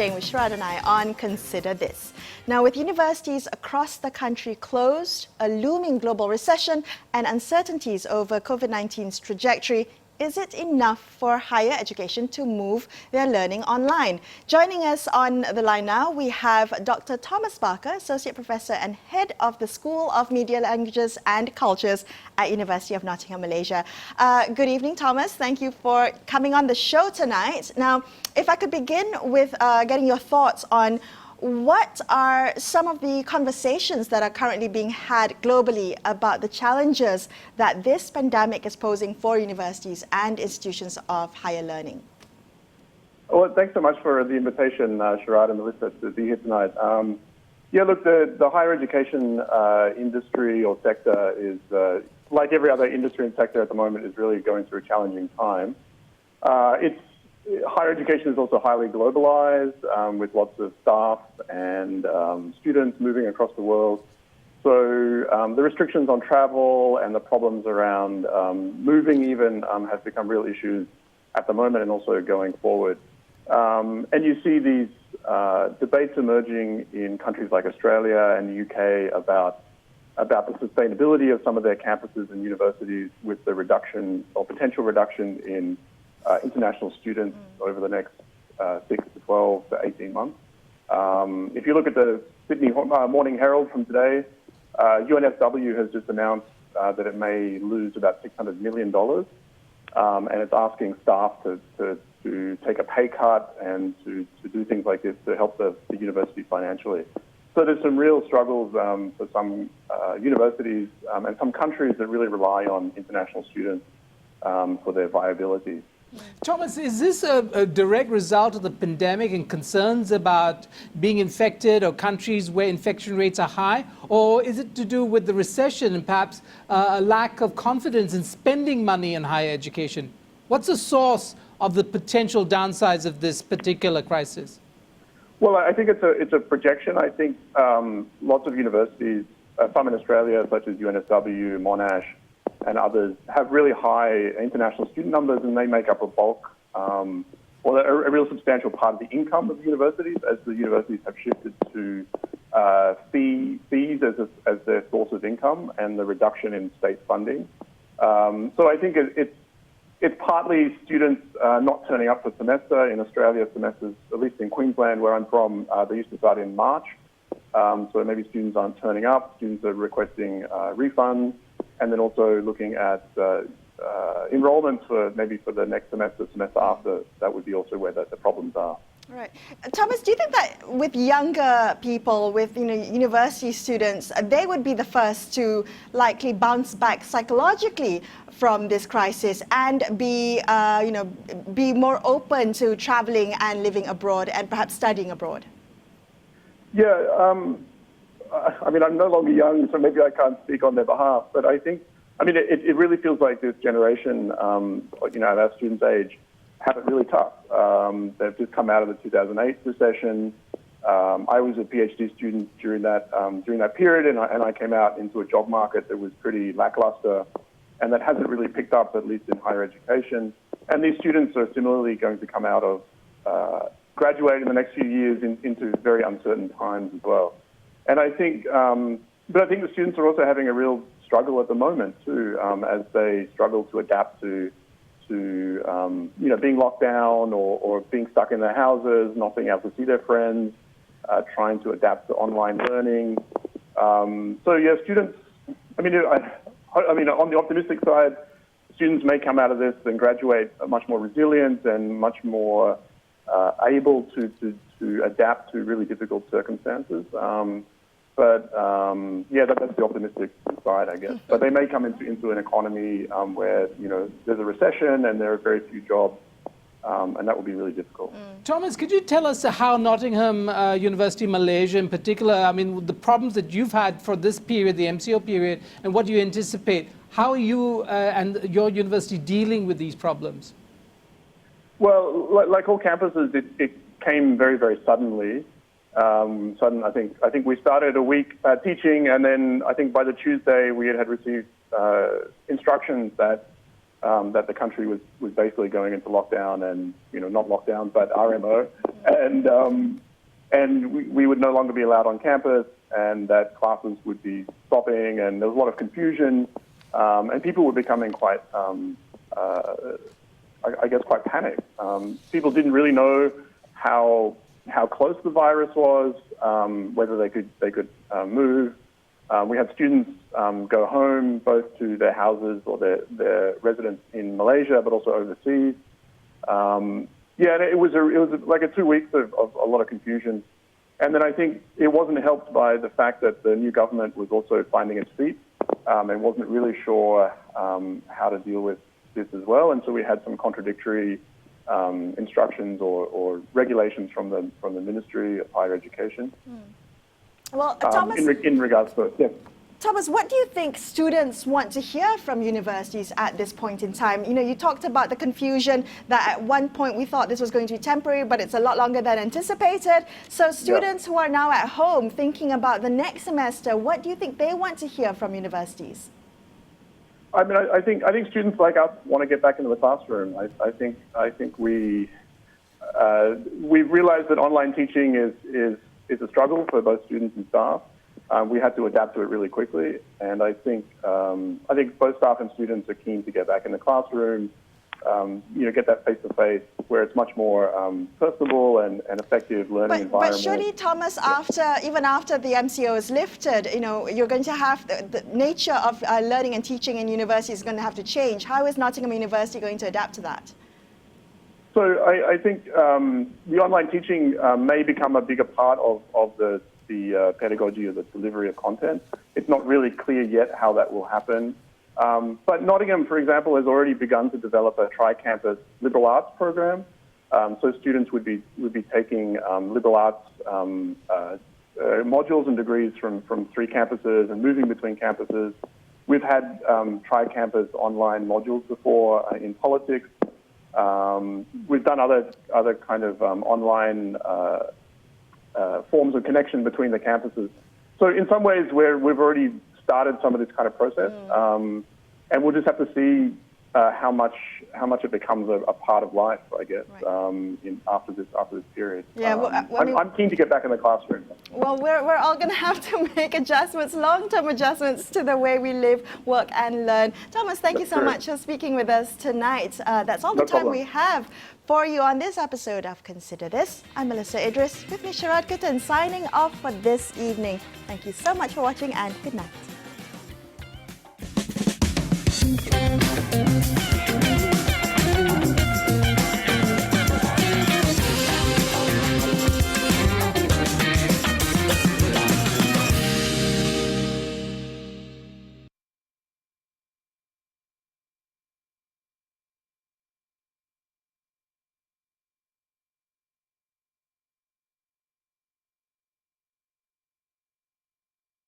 staying with Sharaad and I on Consider This. Now, with universities across the country closed, a looming global recession and uncertainties over COVID-19's trajectory, is it enough for higher education to move their learning online? Joining us on the line now, we have Dr. Thomas Barker, Associate Professor and Head of the School of Media, Languages and Cultures at University of Nottingham, Malaysia. Good evening, Thomas. Thank you for coming on the show tonight. Now, if I could begin with getting your thoughts on what are some of the conversations that are currently being had globally about the challenges that this pandemic is posing for universities and institutions of higher learning? Well, thanks so much for the invitation, Sharaad and Melisa, to be here tonight. Yeah, look, the higher education industry or sector is, like every other industry and sector at the moment, is really going through a challenging time. Higher education is also highly globalized, with lots of staff and students moving across the world. So the restrictions on travel and the problems around moving even have become real issues at the moment and also going forward. And you see these debates emerging in countries like Australia and the UK about the sustainability of some of their campuses and universities with the reduction or potential reduction in international students over the next 6 to 12 to 18 months. If you look at the Sydney Morning Herald from today, UNSW has just announced that it may lose about $600 million, and it's asking staff to take a pay cut and to do things like this to help the university financially. So there's some real struggles for some universities and some countries that really rely on international students for their viability. Thomas, is this a direct result of the pandemic and concerns about being infected or countries where infection rates are high? Or is it to do with the recession and perhaps a lack of confidence in spending money in higher education? What's the source of the potential downsides of this particular crisis? Well, I think it's a projection. I think lots of universities, some in Australia, such as UNSW, Monash, and others, have really high international student numbers, and they make up a bulk, or a real substantial part of the income of the universities, as the universities have shifted to fees as their source of income and the reduction in state funding. So I think it's partly students not turning up for semester. In Australia, semesters, at least in Queensland, where I'm from, they used to start in March. So maybe students aren't turning up, students are requesting refunds, and then also looking at enrollments for the next semester after. That would be also where the problems are. Right. Thomas, do you think that with younger people, with university students, they would be the first to likely bounce back psychologically from this crisis and be more open to traveling and living abroad and perhaps studying abroad? Yeah. I mean, I'm no longer young, so maybe I can't speak on their behalf, but it really feels like this generation, at our students' age, have it really tough. They've just come out of the 2008 recession. I was a PhD student during that period, and I came out into a job market that was pretty lackluster, and that hasn't really picked up, at least in higher education. And these students are similarly going to come out of graduate in the next few years into very uncertain times as well. And I think, but I think the students are also having a real struggle at the moment too, as they struggle to adapt to being locked down or being stuck in their houses, not being able to see their friends, trying to adapt to online learning. So yeah, students. I mean, on the optimistic side, students may come out of this and graduate much more resilient and much more able to adapt to really difficult circumstances. But that's the optimistic side, I guess. But they may come into an economy where there's a recession and there are very few jobs, and that will be really difficult. Thomas, could you tell us how Nottingham University Malaysia in particular, the problems that you've had for this period, the MCO period, and what do you anticipate? How are you and your university dealing with these problems? Well, like all campuses, it came very, very suddenly. I think we started a week teaching, and then I think by the Tuesday we had received instructions that that the country was basically going into lockdown and, not lockdown, but RMO. And we would no longer be allowed on campus, and that classes would be stopping, and there was a lot of confusion, and people were becoming quite, I guess, quite panicked. People didn't really know how close the virus was, whether they could move. We had students go home, both to their houses or their residence in Malaysia, but also overseas. And it was like 2 weeks of a lot of confusion. And then I think it wasn't helped by the fact that the new government was also finding its feet and wasn't really sure how to deal with this as well. And so we had some contradictory instructions or regulations from the Ministry of Higher Education. Well, Thomas, in regards to it. Thomas, what do you think students want to hear from universities at this point in time? You talked about the confusion that at one point we thought this was going to be temporary, but it's a lot longer than anticipated. So students who are now at home thinking about the next semester, what do you think they want to hear from universities? I mean, I think students like us want to get back into the classroom. I think we've realized that online teaching is a struggle for both students and staff. We had to adapt to it really quickly, and I think both staff and students are keen to get back in the classroom, get that face-to-face where it's much more personable and effective learning environment. But surely, Thomas, even after the MCO is lifted, you're going to have the nature of learning and teaching in university is going to have to change. How is Nottingham University going to adapt to that? So I think the online teaching may become a bigger part of the pedagogy or the delivery of content. It's not really clear yet how that will happen. But Nottingham, for example, has already begun to develop a tri-campus liberal arts program. So students would be taking liberal arts modules and degrees from 3 campuses and moving between campuses. We've had tri-campus online modules before in politics. We've done other kind of online forms of connection between the campuses. So in some ways, we've already started some of this kind of process, and we'll just have to see how much it becomes a part of life, I guess, after this period. Yeah, I'm keen to get back in the classroom. Well, we're all going to have to make adjustments, long-term adjustments to the way we live, work, and learn. Thomas, thank you so much for speaking with us tonight. That's all the time we have for you on this episode of Consider This. I'm Melisa Idris, with me Sharaad Kuttan, signing off for this evening. Thank you so much for watching, and good night.